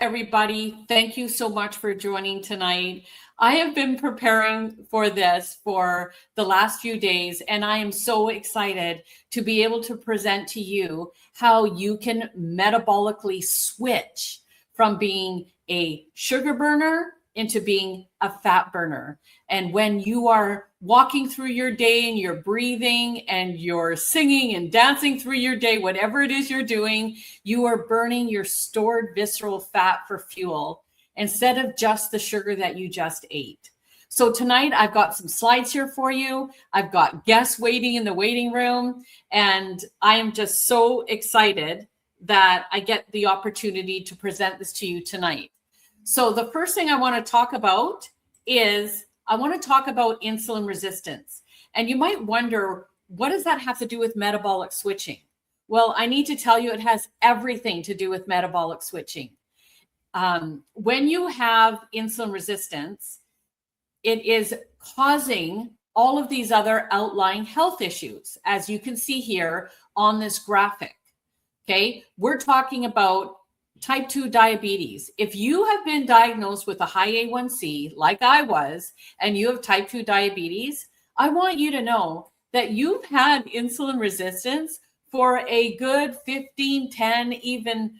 Everybody, thank you so much for joining tonight. I have been preparing for this for the last few days, and I am so excited to be able to present to you how you can metabolically switch from being a sugar burner into being a fat burner. And when you are walking through your day and you're breathing and you're singing and dancing through your day, whatever it is you're doing, you are burning your stored visceral fat for fuel instead of just the sugar that you just ate. So tonight I've got some slides here for you. I've got guests waiting in the waiting room, and I am just so excited that I get the opportunity to present this to you tonight. So the first thing I want to talk about is I want to talk about insulin resistance. And you might wonder, what does that have to do with metabolic switching? Well, I need to tell you it has everything to do with metabolic switching. When you have insulin resistance, it is causing all of these other outlying health issues, as you can see here on this graphic. Okay, we're talking about type 2 diabetes. If you have been diagnosed with a high A1C, like I was, and you have type 2 diabetes, I want you to know that you've had insulin resistance for a good 15, 10, even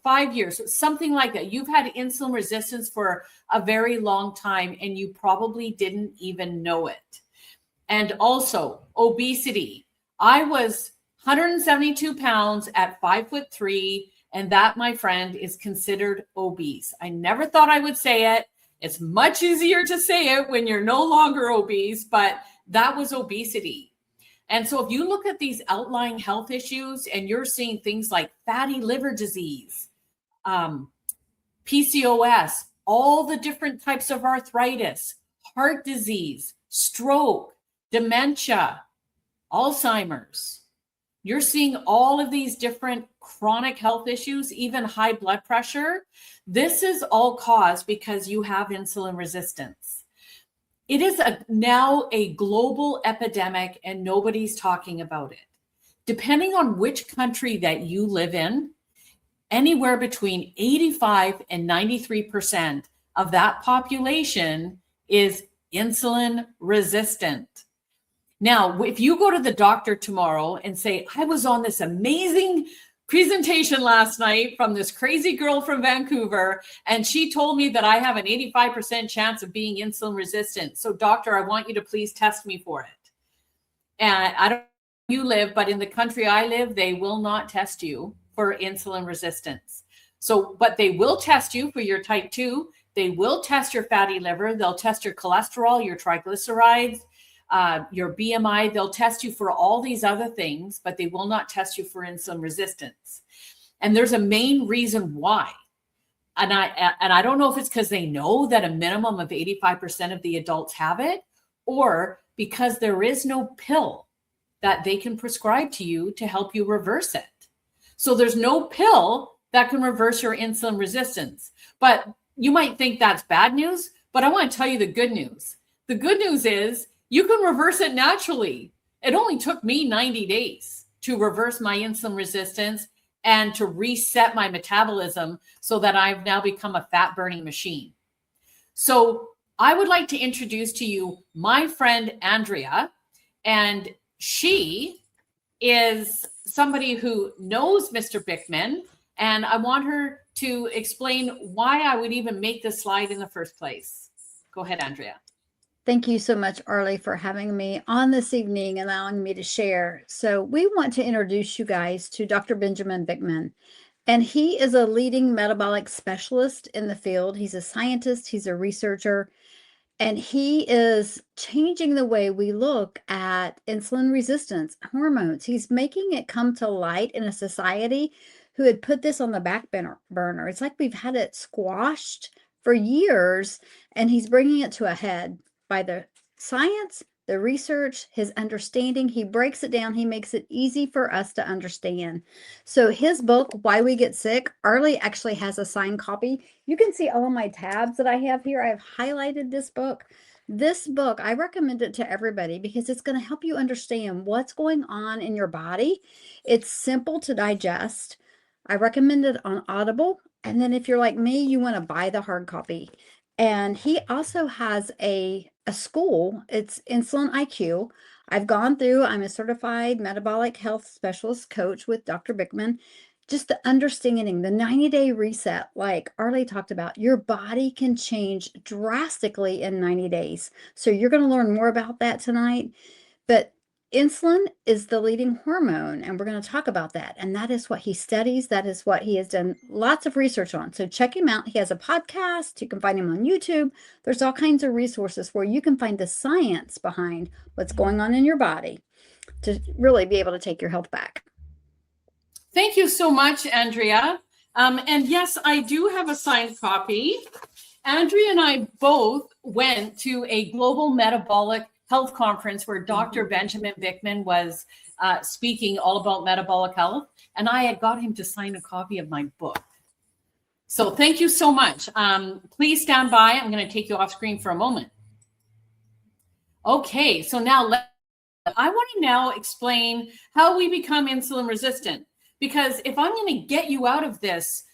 5 years, something like that. You've had insulin resistance for a very long time, and you probably didn't even know it. And also obesity. I was 172 pounds at 5'3", and that, my friend, is considered obese. I never thought I would say it. It's much easier to say it when you're no longer obese, but that was obesity. And so if you look at these outlying health issues and you're seeing things like fatty liver disease, PCOS, all the different types of arthritis, heart disease, stroke, dementia, Alzheimer's, you're seeing all of these different chronic health issues, even high blood pressure. This is all caused because you have insulin resistance. It is now a global epidemic, and nobody's talking about it. Depending on which country that you live in, anywhere between 85 and 93% of that population is insulin resistant. Now, if you go to the doctor tomorrow and say, I was on this amazing presentation last night from this crazy girl from Vancouver, and she told me that I have an 85% chance of being insulin resistant. So doctor, I want you to please test me for it. And I don't know where you live, but in the country I live, they will not test you for insulin resistance. So, but they will test you for your type 2. They will test your fatty liver. They'll test your cholesterol, your triglycerides, your BMI. They'll test you for all these other things, but they will not test you for insulin resistance. And there's a main reason why. And I don't know if it's because they know that a minimum of 85% of the adults have it, or because there is no pill that they can prescribe to you to help you reverse it. So there's no pill that can reverse your insulin resistance. But you might think that's bad news, but I want to tell you the good news. The good news is you can reverse it naturally. It only took me 90 days to reverse my insulin resistance and to reset my metabolism so that I've now become a fat burning machine. So I would like to introduce to you my friend Andrea, and she is somebody who knows Mr. Bickman, and I want her to explain why I would even make this slide in the first place. Go ahead, Andrea. Thank you so much, Arlie, for having me on this evening, allowing me to share. So we want to introduce you guys to Dr. Benjamin Bickman, and he is a leading metabolic specialist in the field. He's a scientist, he's a researcher, and he is changing the way we look at insulin resistance, hormones. He's making it come to light in a society who had put this on the back burner. It's like we've had it squashed for years, and he's bringing it to a head by the science, the research, his understanding. He breaks it down. He makes it easy for us to understand. So his book, Why We Get Sick, Arlie actually has a signed copy. You can see all of my tabs that I have here. I've highlighted this book. This book, I recommend it to everybody because it's going to help you understand what's going on in your body. It's simple to digest. I recommend it on Audible. And then if you're like me, you want to buy the hard copy. And he also has a school. It's Insulin IQ. I've gone through, I'm a certified metabolic health specialist coach with Dr. Bickman. Just the understanding the 90-day reset, like Arlie talked about, your body can change drastically in 90 days. So you're going to learn more about that tonight. But insulin is the leading hormone, and we're going to talk about that. And that is what he studies. That is what he has done lots of research on. So check him out. He has a podcast. You can find him on YouTube. There's all kinds of resources where you can find the science behind what's going on in your body to really be able to take your health back. Thank you so much, Andrea. And yes, I do have a signed copy. Andrea and I both went to a global metabolic health conference where Dr. Benjamin Bickman was speaking all about metabolic health. And I had got him to sign a copy of my book. So thank you so much. Please stand by. I'm going to take you off screen for a moment. Okay, so now I want to now explain how we become insulin resistant. Because if I'm going to get you out of this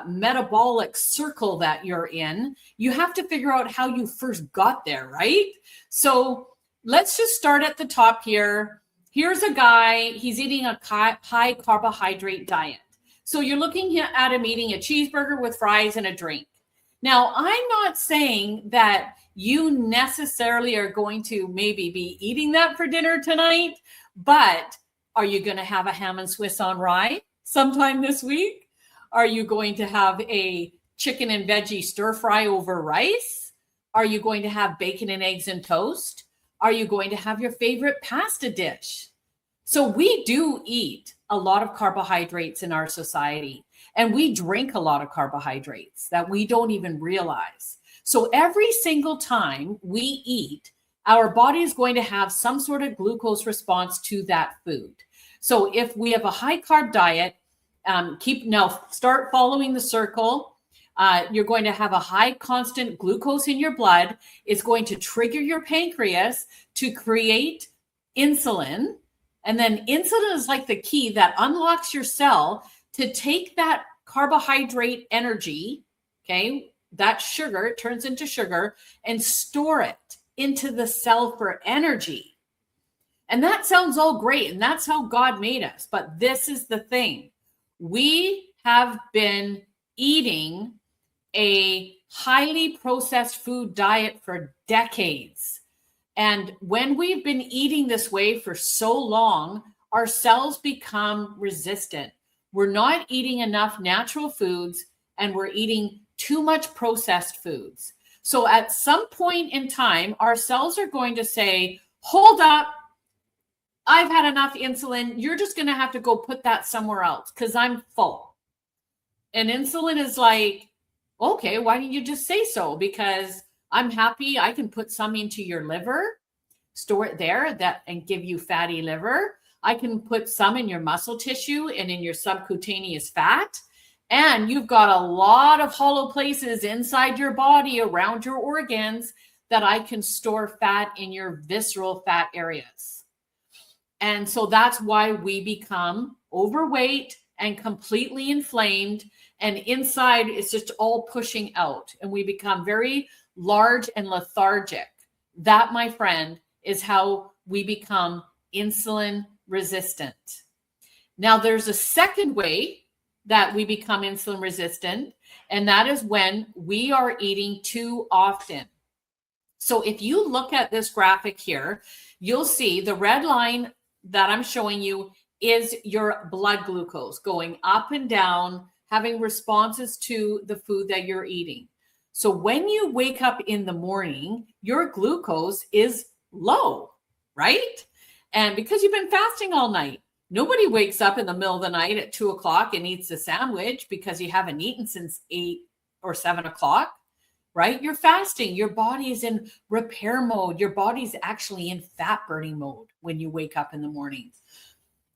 metabolic circle that you're in, you have to figure out how you first got there, right? So let's just start at the top here. Here's a guy, he's eating a high carbohydrate diet. So you're looking at him eating a cheeseburger with fries and a drink. Now, I'm not saying that you necessarily are going to maybe be eating that for dinner tonight, but are you going to have a ham and Swiss on rye sometime this week? Are you going to have a chicken and veggie stir fry over rice? Are you going to have bacon and eggs and toast? Are you going to have your favorite pasta dish? So we do eat a lot of carbohydrates in our society, and we drink a lot of carbohydrates that we don't even realize. So every single time we eat, our body is going to have some sort of glucose response to that food. So if we have a high carb diet, start following the circle. You're going to have a high constant glucose in your blood. It's going to trigger your pancreas to create insulin. And then insulin is like the key that unlocks your cell to take that carbohydrate energy, okay, that sugar, it turns into sugar, and store it into the cell for energy. And that sounds all great, and that's how God made us. But this is the thing. We have been eating a highly processed food diet for decades. And when we've been eating this way for so long, our cells become resistant. We're not eating enough natural foods, and we're eating too much processed foods. So at some point in time, our cells are going to say, hold up, I've had enough insulin. You're just going to have to go put that somewhere else because I'm full. And insulin is like, okay, why don't you just say so? Because I'm happy I can put some into your liver, store it there and give you fatty liver. I can put some in your muscle tissue and in your subcutaneous fat. And you've got a lot of hollow places inside your body around your organs that I can store fat in your visceral fat areas. And so that's why we become overweight and completely inflamed. And inside it's just all pushing out. And we become very large and lethargic. That, my friend, is how we become insulin resistant. Now, there's a second way that we become insulin resistant, and that is when we are eating too often. So if you look at this graphic here, you'll see the red line that I'm showing you is your blood glucose going up and down, having responses to the food that you're eating. So when you wake up in the morning, your glucose is low, right? And because you've been fasting all night, nobody wakes up in the middle of the night at 2 o'clock and eats a sandwich because you haven't eaten since 8 or 7 o'clock, right? You're fasting. Your body is in repair mode. Your body's actually in fat burning mode when you wake up in the mornings.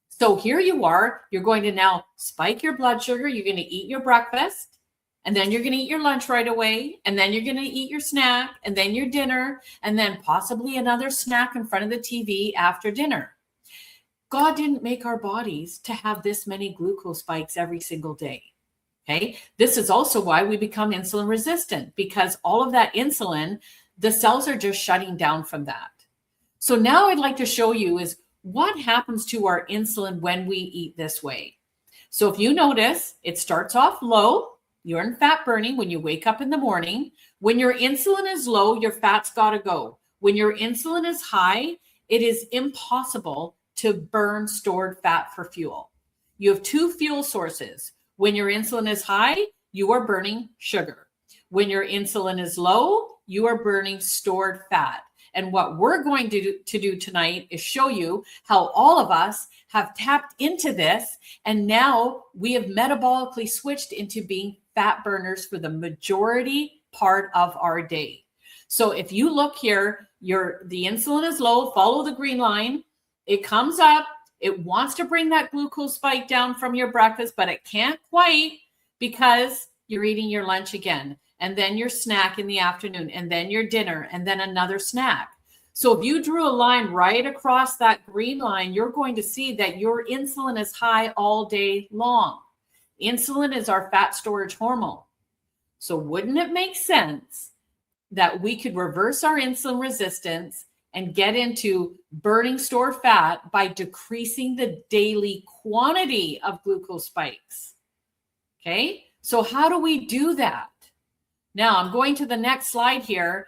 So here you are. You're going to now spike your blood sugar. You're going to eat your breakfast, and then you're going to eat your lunch right away, and then you're going to eat your snack, and then your dinner, and then possibly another snack in front of the TV after dinner. God didn't make our bodies to have this many glucose spikes every single day. Okay. This is also why we become insulin resistant, because all of that insulin, the cells are just shutting down from that. So now I'd like to show you is what happens to our insulin when we eat this way. So if you notice, it starts off low. You're in fat burning when you wake up in the morning. When your insulin is low, your fat's got to go. When your insulin is high, it is impossible to burn stored fat for fuel. You have two fuel sources. When your insulin is high, you are burning sugar. When your insulin is low, you are burning stored fat. And what we're going to do tonight is show you how all of us have tapped into this. And now we have metabolically switched into being fat burners for the majority part of our day. So if you look here, the insulin is low, follow the green line. It comes up. It wants to bring that glucose spike down from your breakfast, but it can't quite because you're eating your lunch again, and then your snack in the afternoon, and then your dinner, and then another snack. So if you drew a line right across that green line, you're going to see that your insulin is high all day long. Insulin is our fat storage hormone. So wouldn't it make sense that we could reverse our insulin resistance and get into burning stored fat by decreasing the daily quantity of glucose spikes? Okay, so how do we do that? Now I'm going to the next slide here.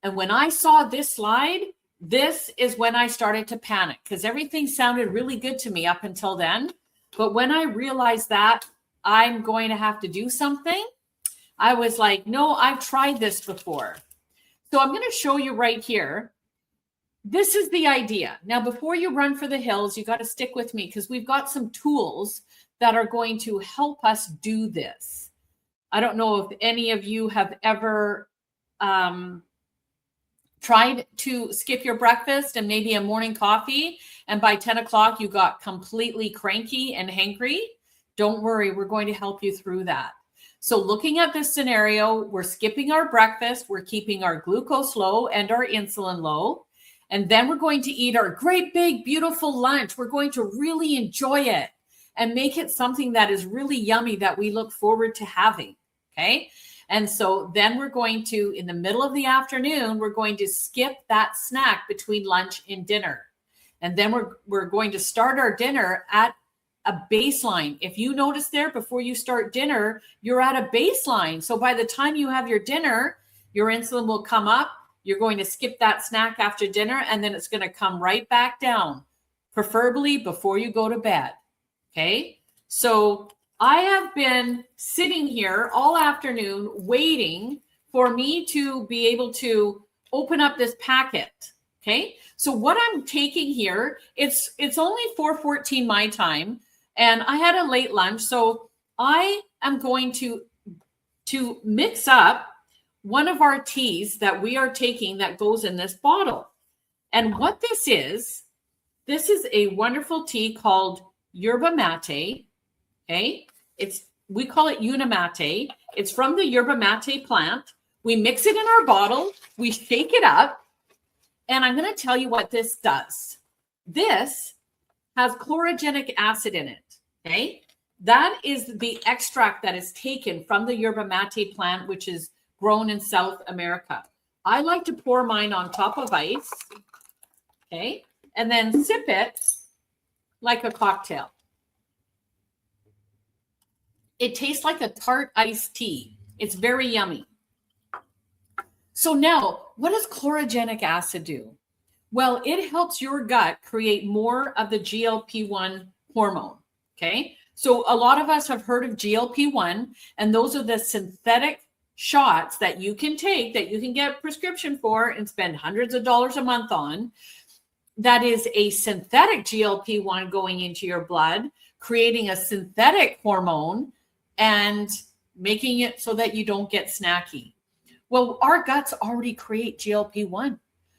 And when I saw this slide, this is when I started to panic, because everything sounded really good to me up until then. But when I realized that I'm going to have to do something, I was like, no, I've tried this before. So I'm going to show you right here. This is the idea. Now, before you run for the hills, you got to stick with me because we've got some tools that are going to help us do this. I don't know if any of you have ever tried to skip your breakfast and maybe a morning coffee, and by 10 o'clock you got completely cranky and hangry. Don't worry, we're going to help you through that. So looking at this scenario, we're skipping our breakfast, we're keeping our glucose low and our insulin low. And then we're going to eat our great big, beautiful lunch. We're going to really enjoy it and make it something that is really yummy that we look forward to having. Okay. And so then we're going to, in the middle of the afternoon, we're going to skip that snack between lunch and dinner. And then we're going to start our dinner at a baseline. If you notice there, before you start dinner, you're at a baseline. So by the time you have your dinner, your insulin will come up. You're going to skip that snack after dinner, and then it's going to come right back down, preferably before you go to bed. Okay. So I have been sitting here all afternoon waiting for me to be able to open up this packet. Okay. So what I'm taking here, it's only 4:14 my time, and I had a late lunch. So I am going to mix up one of our teas that we are taking that goes in this bottle. And what this is a wonderful tea called yerba mate. Okay. We call it unimate. It's from the yerba mate plant. We mix it in our bottle. We shake it up. And I'm going to tell you what this does. This has chlorogenic acid in it. Okay. That is the extract that is taken from the yerba mate plant, which is grown in South America. I like to pour mine on top of ice, okay, and then sip it like a cocktail. It tastes like a tart iced tea. It's very yummy. So now, what does chlorogenic acid do? Well, it helps your gut create more of the GLP-1 hormone, okay? So a lot of us have heard of GLP-1, and those are the synthetic shots that you can take, that you can get a prescription for and spend hundreds of dollars a month on. That is a synthetic GLP-1 going into your blood, creating a synthetic hormone and making it so that you don't get snacky. Well, our guts already create GLP-1.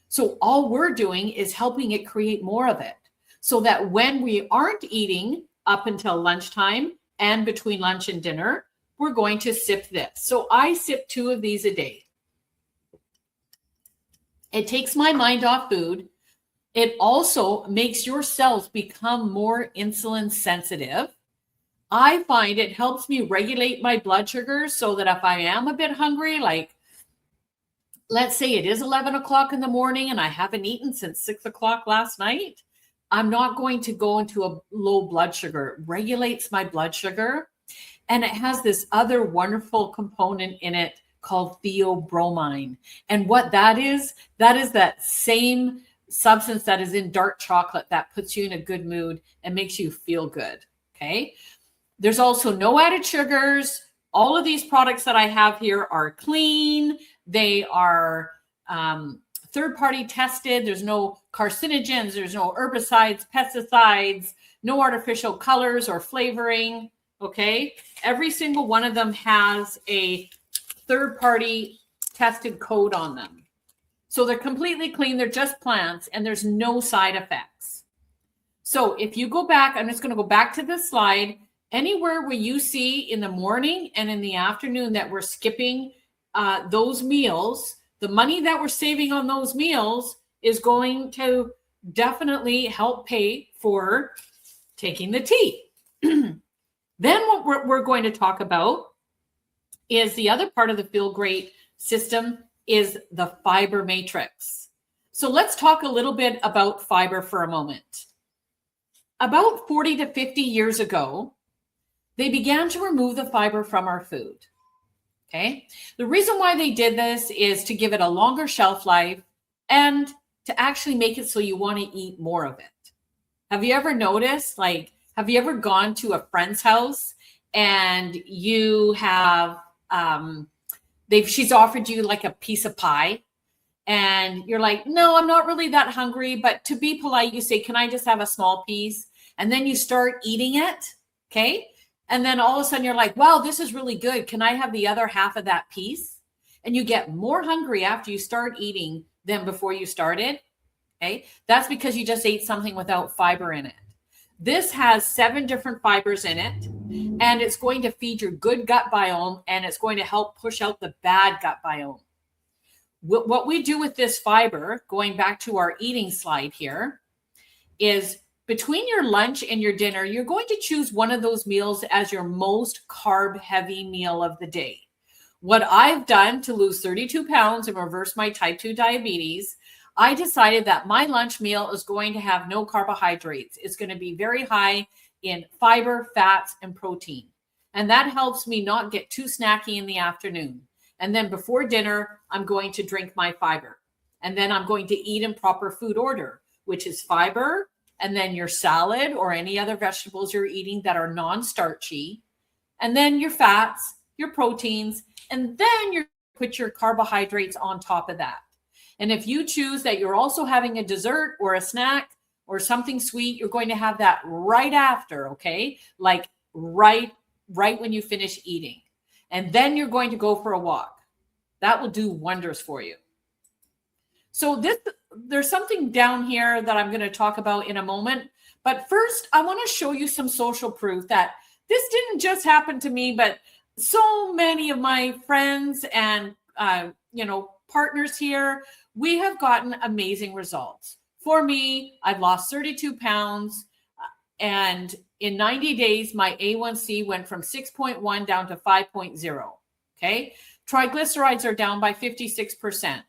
So all we're doing is helping it create more of it, so that when we aren't eating up until lunchtime and between lunch and dinner, we're going to sip this. So I sip 2 of these a day. It takes my mind off food. It also makes your cells become more insulin sensitive. I find it helps me regulate my blood sugar so that if I am a bit hungry, like let's say it is 11 o'clock in the morning and I haven't eaten since 6 o'clock last night, I'm not going to go into a low blood sugar. It regulates my blood sugar. And it has this other wonderful component in it called theobromine. And what that is that same substance that is in dark chocolate that puts you in a good mood and makes you feel good. Okay. There's also no added sugars. All of these products that I have here are clean. They are third-party tested. There's no carcinogens. There's no herbicides, pesticides, no artificial colors or flavoring. Okay. Every single one of them has a third-party tested code on them. So they're completely clean. They're just plants and there's no side effects. So if you go back, I'm just going to go back to this slide. Anywhere where you see in the morning and in the afternoon that we're skipping those meals, the money that we're saving on those meals is going to definitely help pay for taking the tea. Then what we're going to talk about is the other part of the Feel Great system is the fiber matrix. So let's talk a little bit about fiber for a moment. About 40 to 50 years ago, they began to remove the fiber from our food. Okay. The reason why they did this is to give it a longer shelf life and to actually make it so you want to eat more of it. Have you ever noticed, have you ever gone to a friend's house and you have, she's offered you like a piece of pie and you're like, no, I'm not really that hungry. But to be polite, you say, can I just have a small piece? And then you start eating it. Okay. And then all of a sudden you're like, wow, this is really good. Can I have the other half of that piece? And you get more hungry after you start eating than before you started. Okay. That's because you just ate something without fiber in it. This has 7 different fibers in it, and it's going to feed your good gut biome, and it's going to help push out the bad gut biome. What we do with this fiber, going back to our eating slide here, is between your lunch and your dinner, you're going to choose one of those meals as your most carb-heavy meal of the day. What I've done to lose 32 pounds and reverse my type 2 diabetes, I decided that my lunch meal is going to have no carbohydrates. It's going to be very high in fiber, fats, and protein. And that helps me not get too snacky in the afternoon. And then before dinner, I'm going to drink my fiber. And then I'm going to eat in proper food order, which is fiber, and then your salad or any other vegetables you're eating that are non-starchy, and then your fats, your proteins, and then you put your carbohydrates on top of that. And if you choose that you're also having a dessert or a snack or something sweet, you're going to have that right after, okay? Like right when you finish eating. And then you're going to go for a walk. That will do wonders for you. So there's something down here that I'm going to talk about in a moment. But first, I want to show you some social proof that this didn't just happen to me, but so many of my friends and, partners here, we have gotten amazing results. For me, I've lost 32 pounds and in 90 days, my A1C went from 6.1 down to 5.0. Okay. Triglycerides are down by 56%.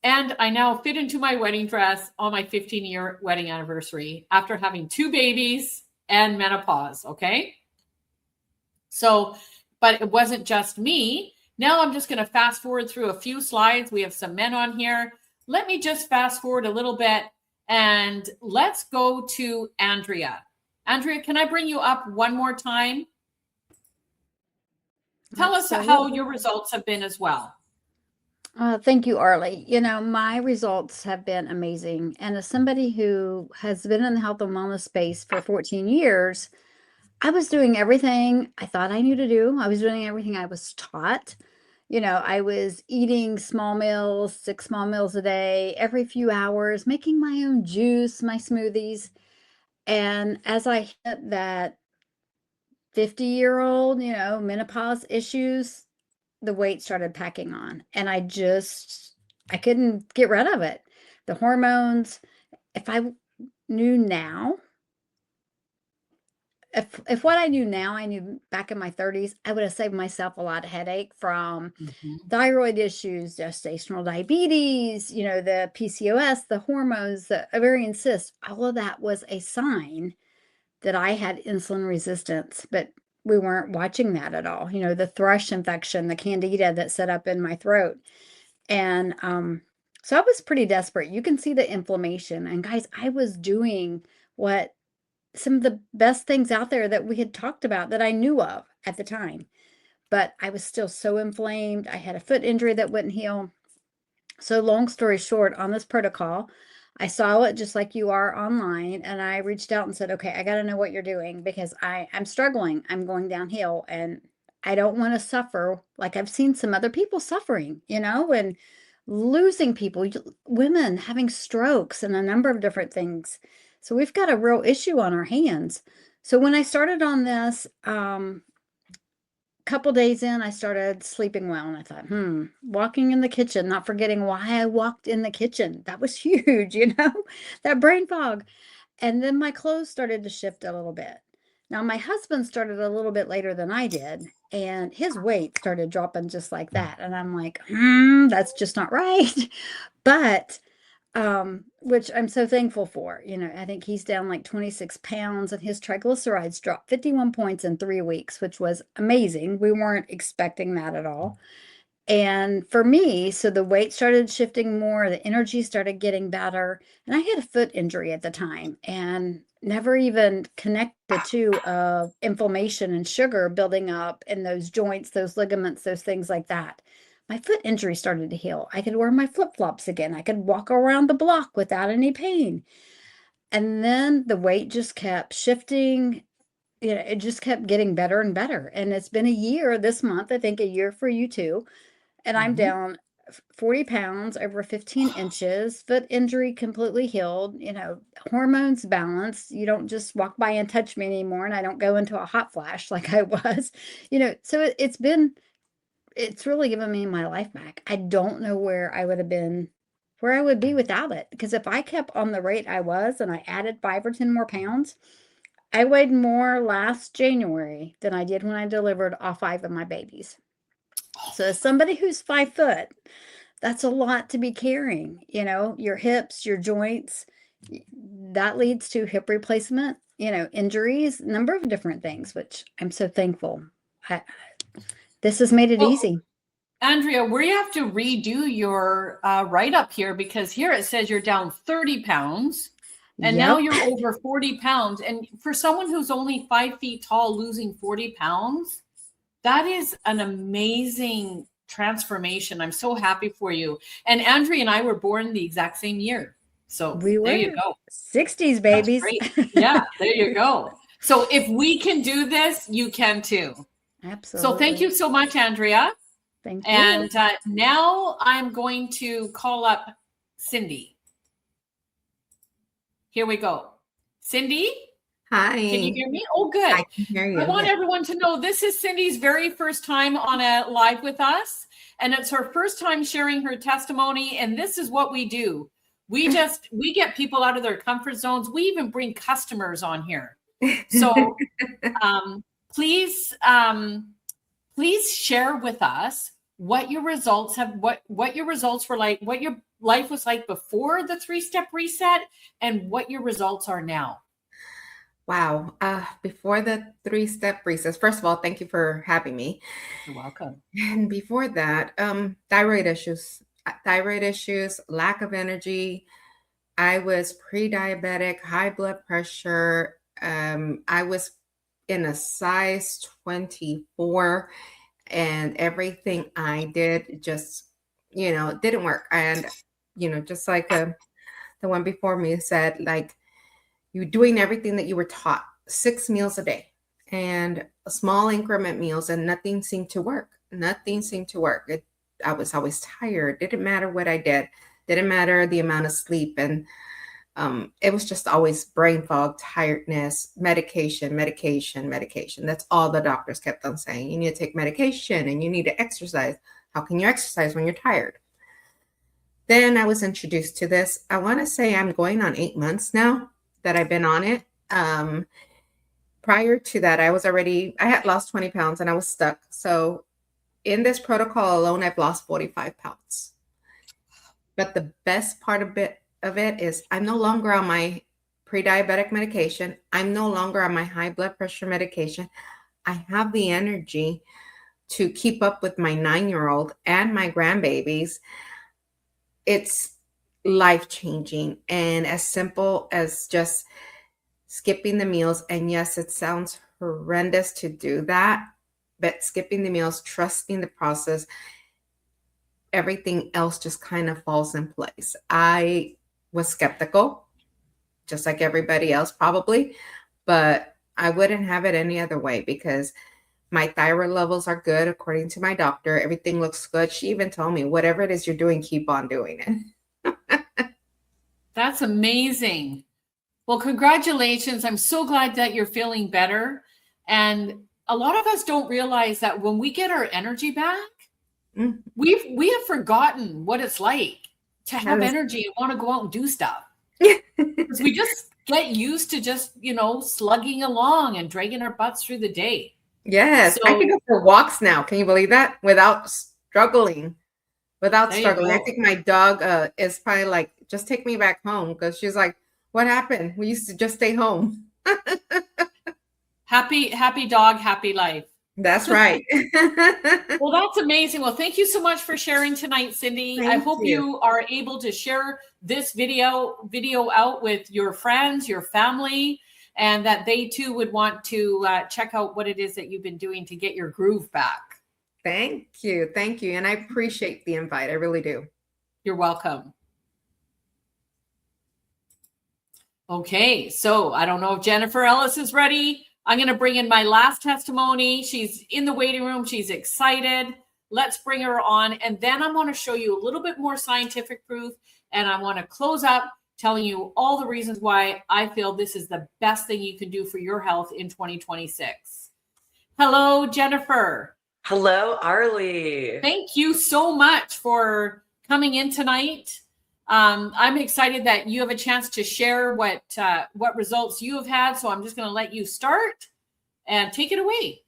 And I now fit into my wedding dress on my 15-year wedding anniversary after having 2 babies and menopause. Okay. So, but it wasn't just me. Now I'm just going to fast forward through a few slides. We have some men on here. Let me just fast forward a little bit and let's go to Andrea. Andrea, can I bring you up one more time? Tell us how your results have been as well. Thank you, Arlie. My results have been amazing. And as somebody who has been in the health and wellness space for 14 years, I was doing everything I thought I knew to do. I was doing everything I was taught. I was eating small meals, 6 small meals a day, every few hours, making my own juice, my smoothies. And as I hit that 50-year-old, menopause issues, the weight started packing on and I couldn't get rid of it. the hormones. If I knew now, if what I knew now, I knew back in my 30s, I would have saved myself a lot of headache from thyroid issues, gestational diabetes, the PCOS, the hormones, the ovarian cyst. All of that was a sign that I had insulin resistance, but we weren't watching that at all. The thrush infection, the candida that set up in my throat. And so I was pretty desperate. You can see the inflammation. And guys, I was doing what some of the best things out there that we had talked about that I knew of at the time. But I was still so inflamed. I had a foot injury that wouldn't heal. So long story short, on this protocol, I saw it just like you are online, and I reached out and said, okay, I got to know what you're doing because I'm struggling. I'm going downhill and I don't want to suffer like I've seen some other people suffering, and losing people, women having strokes and a number of different things. So we've got a real issue on our hands. So when I started on this, couple days in, I started sleeping well, and I thought, walking in the kitchen, not forgetting why I walked in the kitchen. That was huge, that brain fog. And then my clothes started to shift a little bit. Now, my husband started a little bit later than I did, and his weight started dropping just like that. And I'm like, that's just not right. But which I'm so thankful for. I think he's down like 26 pounds and his triglycerides dropped 51 points in 3 weeks, which was amazing. We weren't expecting that at all. And for me, so the weight started shifting more, the energy started getting better. And I had a foot injury at the time and never even connected the two of inflammation and sugar building up in those joints, those ligaments, those things like that. My foot injury started to heal. I could wear my flip-flops again. I could walk around the block without any pain. And then the weight just kept shifting. It just kept getting better and better. And it's been a year this month, I think a year for you too. And I'm down 40 pounds over 15 inches, foot injury completely healed, hormones balanced. You don't just walk by and touch me anymore. And I don't go into a hot flash like I was, so it's really given me my life back. I don't know where I would be without it. Because if I kept on the rate I was and I added 5 or 10 more pounds, I weighed more last January than I did when I delivered all 5 of my babies. So as somebody who's 5 foot, that's a lot to be carrying, your hips, your joints, that leads to hip replacement, injuries, number of different things, which I'm so thankful. This has made it easy. Andrea, we have to redo your write-up here because here it says you're down 30 pounds and now you're over 40 pounds. And for someone who's only 5 feet tall, losing 40 pounds, that is an amazing transformation. I'm so happy for you. And Andrea and I were born the exact same year. So there you go. 60s babies. Yeah, there you go. So if we can do this, you can too. Absolutely. So thank you so much, Andrea. Thank you. And now I'm going to call up Cindy. Here we go. Cindy? Hi. Can you hear me? Oh, good. I can hear you. I want everyone to know this is Cindy's very first time on a live with us. And it's her first time sharing her testimony. And this is what we do. We get people out of their comfort zones. We even bring customers on here. So please share with us what your results what your results were like, what your life was like before the 3-step reset, and what your results are now. Wow. Before the 3-step reset, first of all, thank you for having me. You're welcome. And before that, thyroid issues, lack of energy. I was pre-diabetic, high blood pressure. I was in a size 24, and everything I did just, didn't work. And, just like the one before me said, like, you doing everything that you were taught, 6 meals a day and small increment meals, and nothing seemed to work. I was always tired. Didn't matter what I did. Didn't matter the amount of sleep. And it was just always brain fog, tiredness, medication. That's all the doctors kept on saying. You need to take medication and you need to exercise. How can you exercise when you're tired? Then I was introduced to this. I want to say I'm going on 8 months now that I've been on it. Prior to that, I had lost 20 pounds and I was stuck. So in this protocol alone, I've lost 45 pounds. But the best part of it is I'm no longer on my pre-diabetic medication. I'm no longer on my high blood pressure medication. I have the energy to keep up with my 9-year-old and my grandbabies. It's life-changing and as simple as just skipping the meals. And yes, it sounds horrendous to do that, but skipping the meals, trusting the process, everything else just kind of falls in place. I was skeptical, just like everybody else probably, but I wouldn't have it any other way because my thyroid levels are good according to my doctor. Everything looks good. She even told me, whatever it is you're doing, keep on doing it. That's amazing. Well, congratulations. I'm so glad that you're feeling better. And a lot of us don't realize that when we get our energy back, we have forgotten what it's like to have energy and want to go out and do stuff. Because we just get used to just, slugging along and dragging our butts through the day. Yes, I can go for walks now. Can you believe that? Without struggling. I think my dog is probably like, just take me back home, because she's like, what happened? We used to just stay home. Happy dog, happy life. That's right. Well, that's amazing. Well, thank you so much for sharing tonight, Cindy. I hope you are able to share this video out with your friends, your family, and that they too would want to check out what it is that you've been doing to get your groove back. Thank you. And I appreciate the invite. I really do. You're welcome. Okay, so I don't know if Jennifer Ellis is ready. I'm going to bring in my last testimony. She's in the waiting room. She's excited. Let's bring her on. And then I want to show you a little bit more scientific proof. And I want to close up telling you all the reasons why I feel this is the best thing you can do for your health in 2026. Hello, Jennifer. Hello, Arlie. Thank you so much for coming in tonight. I'm excited that you have a chance to share what results you have had. So I'm just going to let you start and take it away.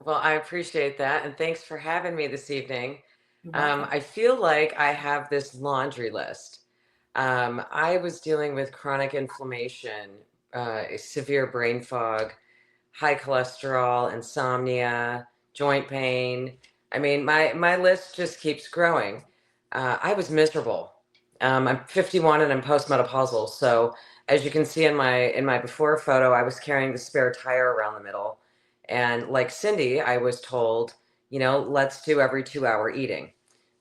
Well, I appreciate that. And thanks for having me this evening. I feel like I have this laundry list. I was dealing with chronic inflammation, severe brain fog, high cholesterol, insomnia, joint pain. I mean, my list just keeps growing. I was miserable. I'm 51 and I'm postmenopausal. So as you can see in my before photo, I was carrying the spare tire around the middle. And like Cindy, I was told, let's do every 2-hour eating.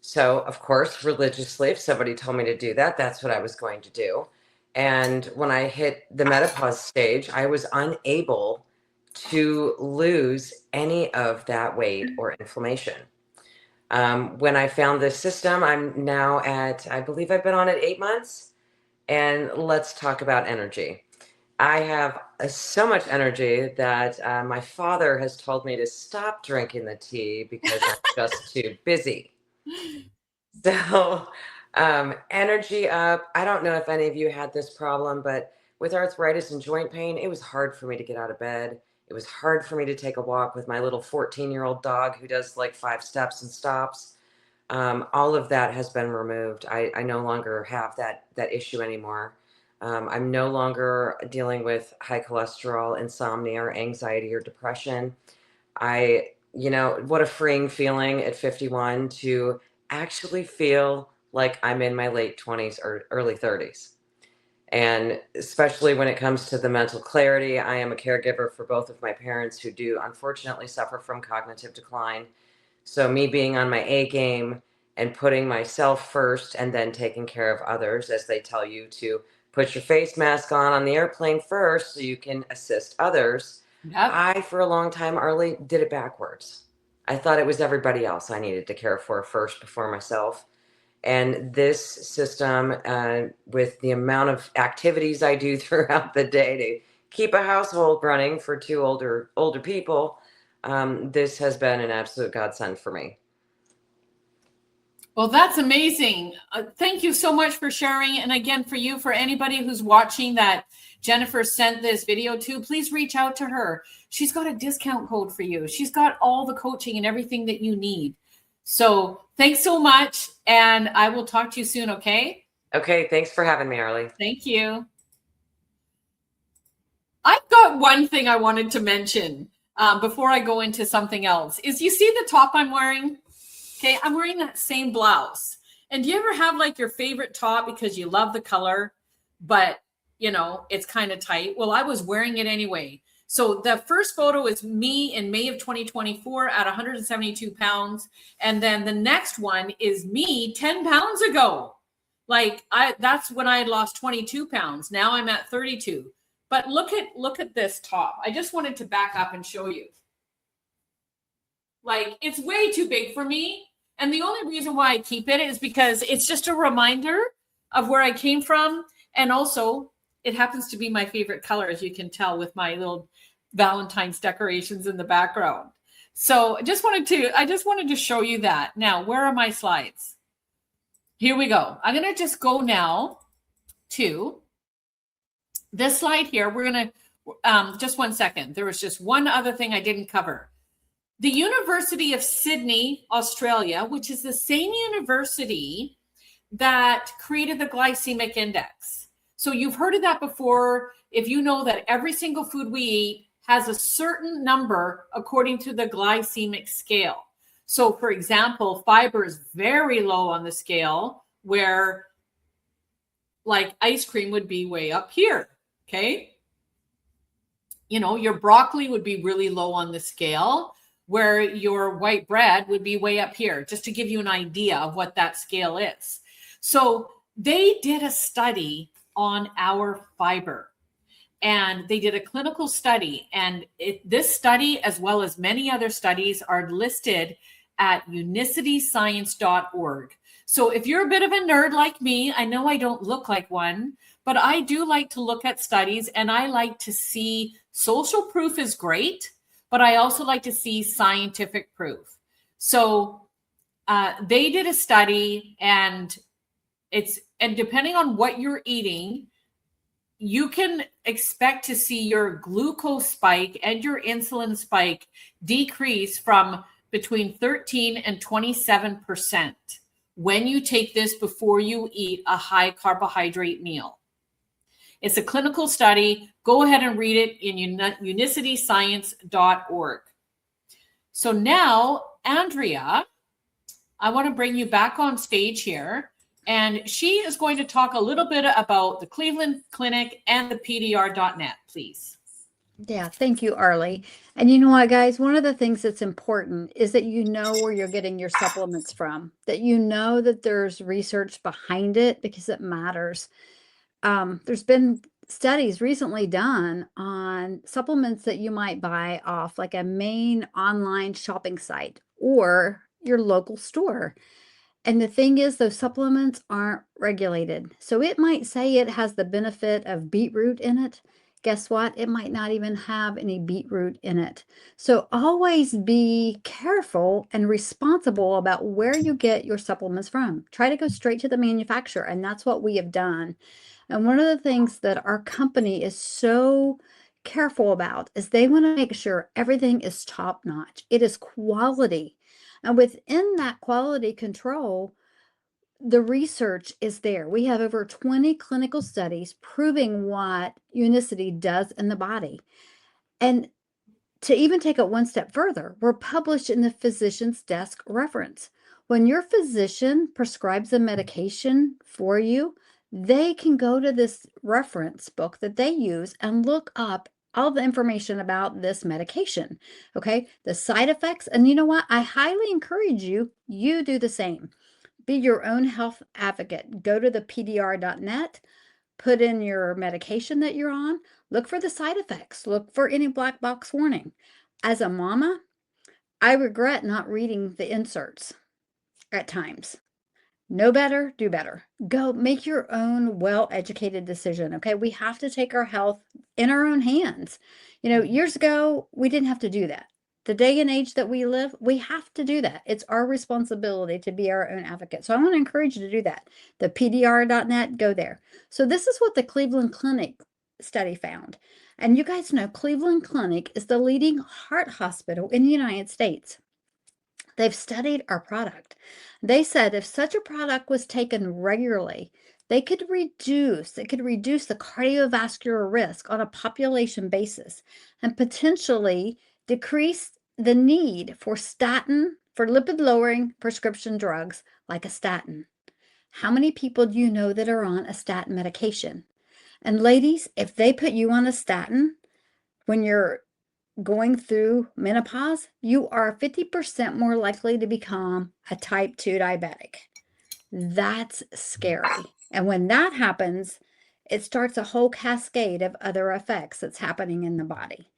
So of course, religiously, if somebody told me to do that, that's what I was going to do. And when I hit the menopause stage, I was unable to lose any of that weight or inflammation. When I found this system, I'm now I believe I've been on it 8 months. And let's talk about energy. I have so much energy that my father has told me to stop drinking the tea because I'm just too busy. So energy up. I don't know if any of you had this problem, but with arthritis and joint pain, it was hard for me to get out of bed. It was hard for me to take a walk with my little 14-year-old dog who does like 5 steps and stops. All of that has been removed. I no longer have that issue anymore. I'm no longer dealing with high cholesterol, insomnia, or anxiety or depression. What a freeing feeling at 51 to actually feel like I'm in my late 20s or early 30s. And especially when it comes to the mental clarity, I am a caregiver for both of my parents who do unfortunately suffer from cognitive decline. So me being on my A game and putting myself first and then taking care of others, as they tell you to put your face mask on the airplane first so you can assist others. Yep. I, for a long time, Arlie, did it backwards. I thought it was everybody else I needed to care for first before myself. And this system, with the amount of activities I do throughout the day to keep a household running for 2 older people, this has been an absolute godsend for me. Well, that's amazing. Thank you so much for sharing. And again, for anybody who's watching that Jennifer sent this video to, please reach out to her. She's got a discount code for you. She's got all the coaching and everything that you need. So thanks so much. And I will talk to you soon, okay? Okay, thanks for having me, Arlie. Thank you. I've got one thing I wanted to mention before I go into something else. Is you see the top I'm wearing? Okay, I'm wearing that same blouse. And do you ever have like your favorite top because you love the color, but you know, it's kind of tight? Well, I was wearing it anyway. So the first photo is me in May of 2024 at 172 pounds. And then the next one is me 10 pounds ago. Like that's when I had lost 22 pounds. Now I'm at 32. But look at this top. I just wanted to back up and show you. Like, it's way too big for me. And the only reason why I keep it is because it's just a reminder of where I came from. And also, it happens to be my favorite color, as you can tell with my little Valentine's decorations in the background. So I just wanted to show you that. Now, where are my slides? Here we go. I'm going to just go now to this slide here. We're going to, just one second. There was just one other thing I didn't cover. The University of Sydney, Australia, which is the same university that created the glycemic index. So you've heard of that before. If you know that every single food we eat has a certain number according to the glycemic scale. So for example, fiber is very low on the scale, where like ice cream would be way up here, okay? You know, your broccoli would be really low on the scale, where your white bread would be way up here, just to give you an idea of what that scale is. So they did a study on our fiber, and they did a clinical study. And this study, as well as many other studies, are listed at unicityscience.org. So if you're a bit of a nerd like me, I know I don't look like one, but I do like to look at studies, and I like to see social proof is great, but I also like to see scientific proof. So they did a study, and depending on what you're eating, you can expect to see your glucose spike and your insulin spike decrease from between 13 and 27% when you take this before you eat a high carbohydrate meal. It's a clinical study. Go ahead and read it in unicityscience.org. So now, Andrea, I want to bring you back on stage here, and she is going to talk a little bit about the Cleveland Clinic and the PDR.net, please. Yeah, thank you, Arlie. And you know what, guys, one of the things that's important is that you know where you're getting your supplements from, that you know that there's research behind it, because it matters. There's been studies recently done on supplements that you might buy off like a main online shopping site or your local store. And the thing is, those supplements aren't regulated. So it might say it has the benefit of beetroot in it. Guess what? It might not even have any beetroot in it. So always be careful and responsible about where you get your supplements from. Try to go straight to the manufacturer, and that's what we have done. And one of the things that our company is so careful about is they want to make sure everything is top notch. It is quality. And within that quality control, the research is there. We have over 20 clinical studies proving what Unicity does in the body. And to even take it one step further, we're published in the physician's desk reference. When your physician prescribes a medication for you, they can go to this reference book that they use and look up all the information about this medication, okay? The side effects. And you know what? I highly encourage you do the same. Be your own health advocate. Go to the PDR.net, put in your medication that you're on, look for the side effects, look for any black box warning. As a mama, I regret not reading the inserts at times. Know better, do better. Go make your own well-educated decision, okay? We have to take our health in our own hands. You know, years ago, we didn't have to do that. the day and age that we live, we have to do that. It's our responsibility to be our own advocate. So I want to encourage you to do that. The PDR.net, go there. So this is what the Cleveland Clinic study found. And you guys know Cleveland Clinic is the leading heart hospital in the United States. They've studied our product. They said if such a product was taken regularly, it could reduce the cardiovascular risk on a population basis and potentially decrease the need for lipid lowering prescription drugs like a statin. How many people do you know that are on a statin medication? And ladies, if they put you on a statin when you're going through menopause, you are 50% more likely to become a type 2 diabetic. That's scary. And when that happens, it starts a whole cascade of other effects that's happening in the body.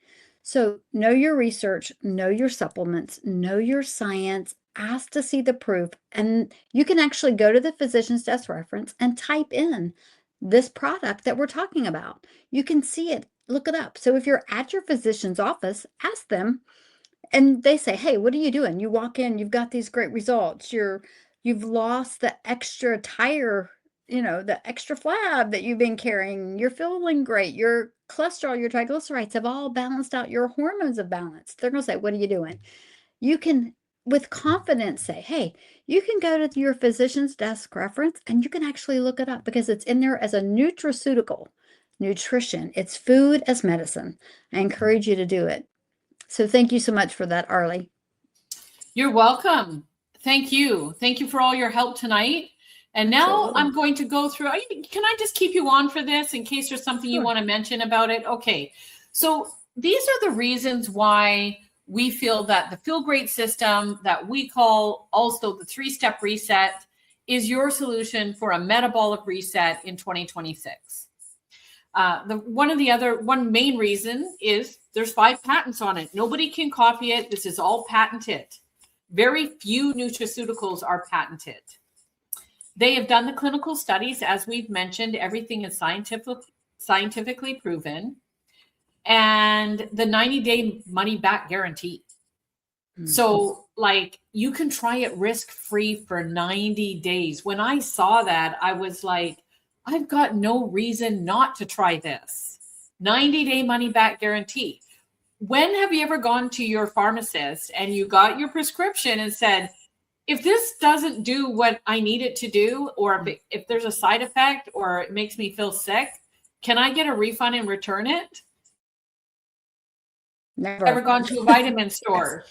So know your research, know your supplements, know your science, ask to see the proof. And you can actually go to the physician's desk reference and type in this product that we're talking about. You can see it. Look it up. So if you're at your physician's office, ask them, and they say, hey, what are you doing? You walk in, you've got these great results. You've lost the extra tire, the extra flab that you've been carrying. You're feeling great. Your cholesterol, your triglycerides have all balanced out. Your hormones have balanced. They're going to say, what are you doing? You can, with confidence, say, hey, you can go to your physician's desk reference and you can actually look it up because it's in there as a nutraceutical. Nutrition. It's food as medicine. I encourage you to do it. So thank you so much for that, Arlie. You're welcome. Thank you. Thank you for all your help tonight. And now Absolutely. I'm going to go through. Can I just keep you on for this in case there's something you want to mention about it? Okay. So these are the reasons why we feel that the Feel Great system that we call also the 3-step reset is your solution for a metabolic reset in 2026. One main reason is there's 5 patents on it. Nobody can copy it. This is all patented. Very few nutraceuticals are patented. They have done the clinical studies. As we've mentioned, everything is scientifically proven. And the 90-day money back guarantee. Mm-hmm. So you can try it risk-free for 90 days. When I saw that, I was like, I've got no reason not to try this. 90-day money back guarantee. When have you ever gone to your pharmacist and you got your prescription and said, if this doesn't do what I need it to do, or if there's a side effect or it makes me feel sick, can I get a refund and return it? Never. Ever gone to a vitamin store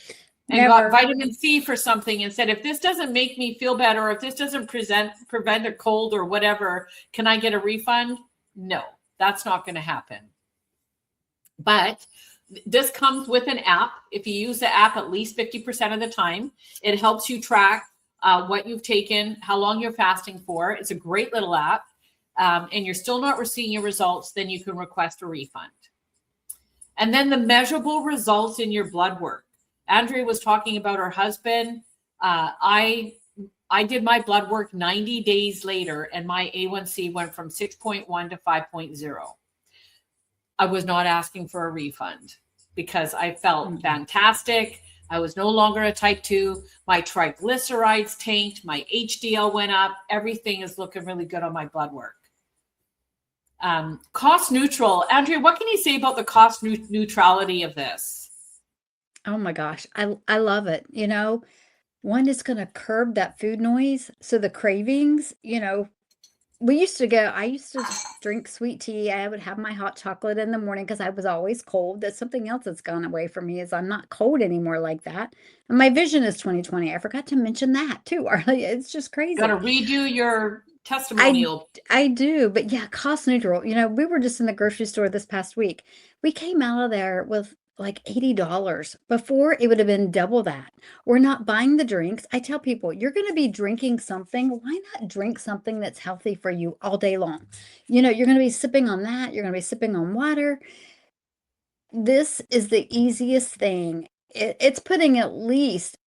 and got vitamin C for something and said, if this doesn't make me feel better, or if this doesn't prevent a cold or whatever, can I get a refund? No, that's not going to happen. But this comes with an app. If you use the app at least 50% of the time, it helps you track what you've taken, how long you're fasting for. It's a great little app. And you're still not receiving your results, then you can request a refund. And then the measurable results in your blood work. Andrea was talking about her husband. I did my blood work 90 days later, and my A1C went from 6.1 to 5.0. I was not asking for a refund because I felt fantastic. I was no longer a type 2. My triglycerides tanked. My HDL went up. Everything is looking really good on my blood work. Cost neutral. Andrea, what can you say about the cost neutrality of this? Oh my gosh. I love it. One is going to curb that food noise. So the cravings, I used to drink sweet tea. I would have my hot chocolate in the morning because I was always cold. That's something else that's gone away from me is I'm not cold anymore like that. And my vision is 2020. I forgot to mention that too, Arlie. It's just crazy. Got to redo your testimonial. I do, but yeah, cost neutral. We were just in the grocery store this past week. We came out of there with like $80. Before, it would have been double that. We're not buying the drinks. I tell people, you're going to be drinking something. Why not drink something that's healthy for you all day long? You're going to be sipping on that. You're going to be sipping on water. This is the easiest thing. It's putting at least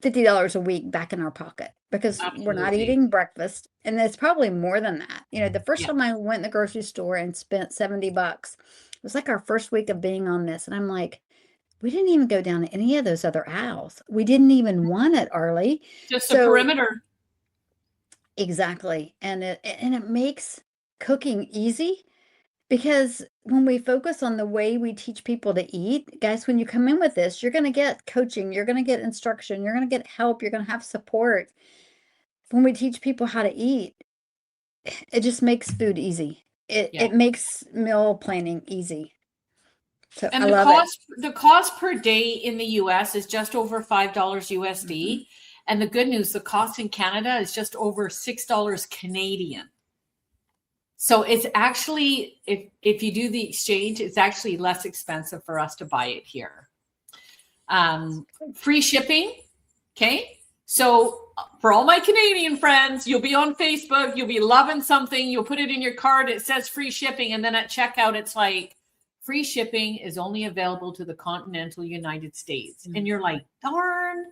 $50 a week back in our pocket because we're not eating breakfast. And it's probably more than that. The first time I went in the grocery store and spent $70, it was like our first week of being on this. And I'm like, We didn't even go down any of those other aisles. We didn't even want it, Arlie. Just a So perimeter. exactly. And it makes cooking easy because when we focus on the way we teach people to eat, guys, when you come in with this, you're going to get coaching, you're going to get instruction, you're going to get help, you're going to have support. When we teach people how to eat, it just makes food easy. It makes meal planning easy. So And I love it. the cost per day in the US is just over $5 USD. And the good news, the cost in Canada is just over $6 Canadian. So it's actually, if you do the exchange, it's actually less expensive for us to buy it here. Free shipping. Okay. So for all my Canadian friends, you'll be on Facebook, you'll be loving something, you'll put it in your cart, it says free shipping. And then at checkout, it's like, free shipping is only available to the continental United States. And you're like, darn.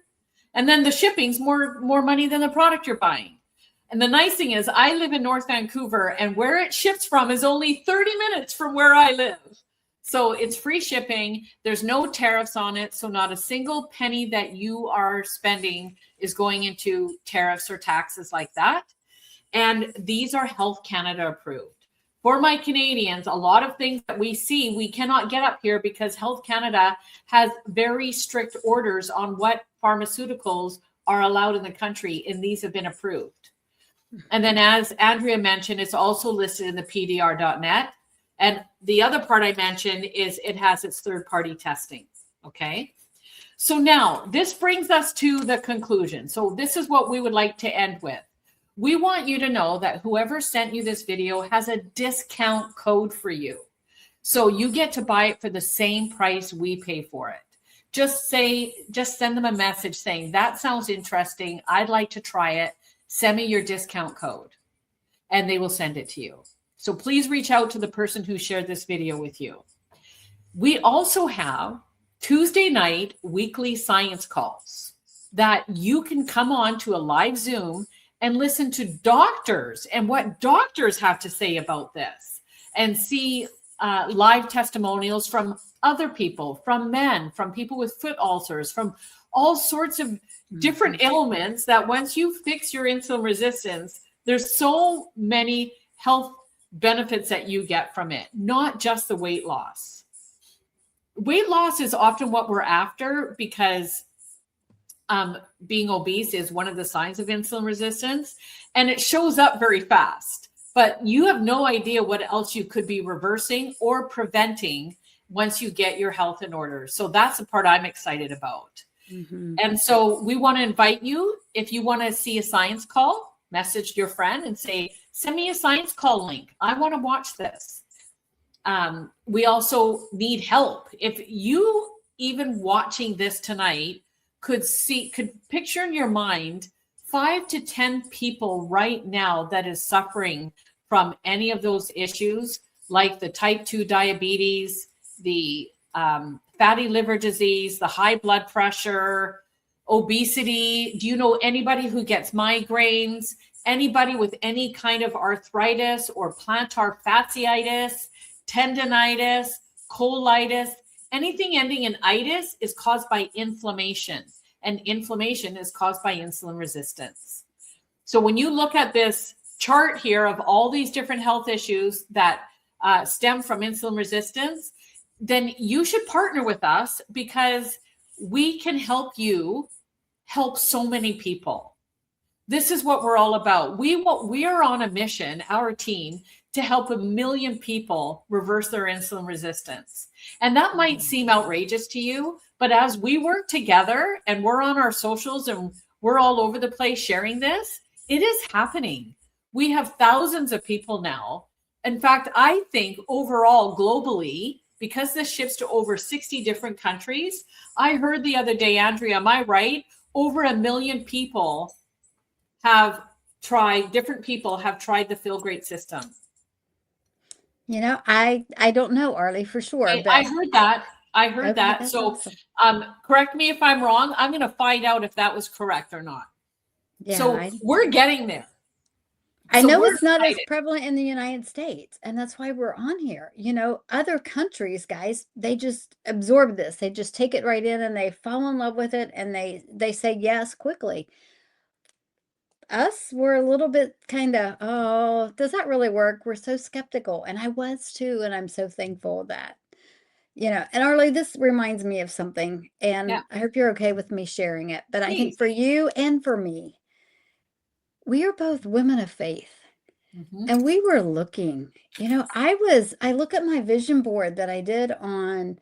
And then the shipping's more money than the product you're buying. And the nice thing is I live in North Vancouver, and where it ships from is only 30 minutes from where I live. So it's free shipping. There's no tariffs on it. So not a single penny that you are spending is going into tariffs or taxes like that. And these are Health Canada approved. For my Canadians, a lot of things that we see, we cannot get up here because Health Canada has very strict orders on what pharmaceuticals are allowed in the country, and these have been approved. And then as Andrea mentioned, it's also listed in the PDR.net. And the other part I mentioned is it has its third-party testing, okay? So now this brings us to the conclusion. So this is what we would like to end with. We want you to know that whoever sent you this video has a discount code for you. So you get to buy it for the same price we pay for it. Just send them a message saying, that sounds interesting. I'd like to try it. Send me your discount code and they will send it to you. So please reach out to the person who shared this video with you. We also have Tuesday night weekly science calls that you can come on to a live Zoom and listen to doctors and what doctors have to say about this and see live testimonials from other people, from men, from people with foot ulcers, from all sorts of different ailments that once you fix your insulin resistance, there's so many health benefits that you get from it, not just the weight loss. Weight loss is often what we're after because being obese is one of the signs of insulin resistance, and it shows up very fast. But you have no idea what else you could be reversing or preventing once you get your health in order. So that's the part I'm excited about. And so we want to invite you, if you want to see a science call, message your friend and say, send me a science call link. I want to watch this. We also need help. If you, even watching this tonight, could picture in your mind 5 to 10 people right now that is suffering from any of those issues, like the type 2 diabetes, the fatty liver disease, the high blood pressure, obesity. Do you know anybody who gets migraines? Anybody with any kind of arthritis or plantar fasciitis, tendonitis, colitis? Anything ending in itis is caused by inflammation, and inflammation is caused by insulin resistance. So when you look at this chart here of all these different health issues that stem from insulin resistance, then you should partner with us because we can help you help so many people. This is what we're all about. We are on a mission, our team, to help 1 million people reverse their insulin resistance. And that might seem outrageous to you, but as we work together and we're on our socials and we're all over the place sharing this, it is happening. We have thousands of people now. In fact, I think overall globally, because this ships to over 60 different countries, I heard the other day, Andrea, am I right? Over 1 million people have tried the Feel Great system. You know, I don't know, Arlie, for sure. But I heard that. okay, that. that's So awesome. correct me if I'm wrong. I'm going to find out if that was correct or not. Yeah, So we're getting there. I So know we're it's not as excited. prevalent in the United States, and that's why we're on here. You know, other countries, guys, they just absorb this. They just take it right in and they fall in love with it and they say yes quickly. Us, we're a little bit kind of, oh, does that really work? We're so skeptical, and I was too, and I'm so thankful that, you know, and Arlie, this reminds me of something, and Yeah, I hope you're okay with me sharing it. But I think please. for you and for me, we are both women of faith. Mhm. And we were looking, you know, I look at my vision board that I did on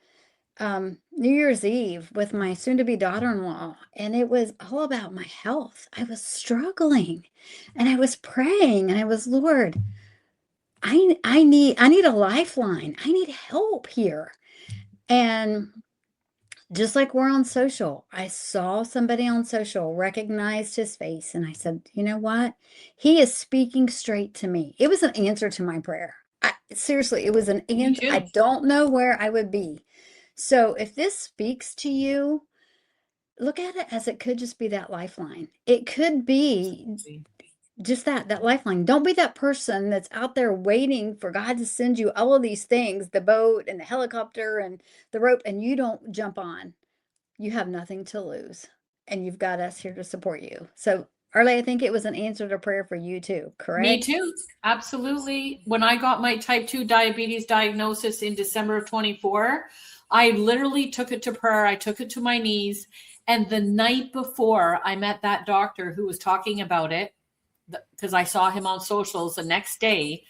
New Year's Eve with my soon to be daughter in law, and it was all about my health. I was struggling and I was praying and I was, Lord, I need a lifeline. I need help here. And just like we're on social, I saw somebody on social, recognized his face, and I said, you know what? He is speaking straight to me. It was an answer to my prayer. Seriously, it was an Me answer. too. I don't know where I would be. So if this speaks to you, look at it as it could just be that lifeline. It could be just that lifeline. Don't be that person that's out there waiting for God to send you all of these things, the boat and the helicopter and the rope, and you don't jump on. You have nothing to lose, and you've got us here to support you. So, Arlie, I think it was an answer to prayer for you too, Me correct? too. Absolutely. When I got my type 2 diabetes diagnosis in December of 24, I literally took it to prayer. I took it to my knees. And the night before I met that doctor who was talking about it, because I saw him on socials the next day,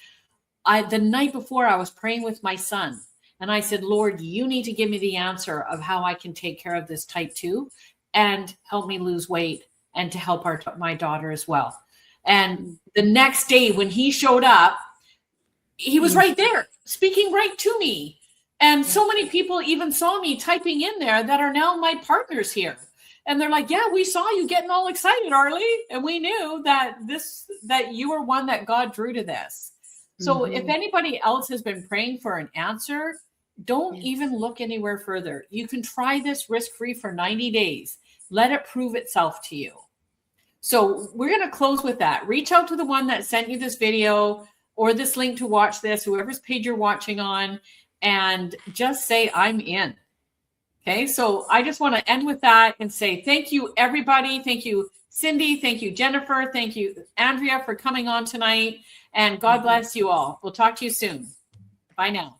the night before I was praying with my son. And I said, Lord, you need to give me the answer of how I can take care of this type 2 and help me lose weight and to help my daughter as well. And the next day when he showed up, he was right there speaking right to me. And so many people even saw me typing in there that are now my partners here. And they're like, yeah, we saw you getting all excited, Arlie. And we knew that you were one that God drew to this. So if anybody else has been praying for an answer, don't even look anywhere further. You can try this risk-free for 90 days. Let it prove itself to you. So we're going to close with that. Reach out to the one that sent you this video or this link to watch this, whoever's page you're watching on, and just say, I'm in. Okay, so I just want to end with that and say thank you, everybody. Thank you, Cindy. Thank you, Jennifer. Thank you, Andrea, for coming on tonight. And God bless you all. We'll talk to you soon. Bye now.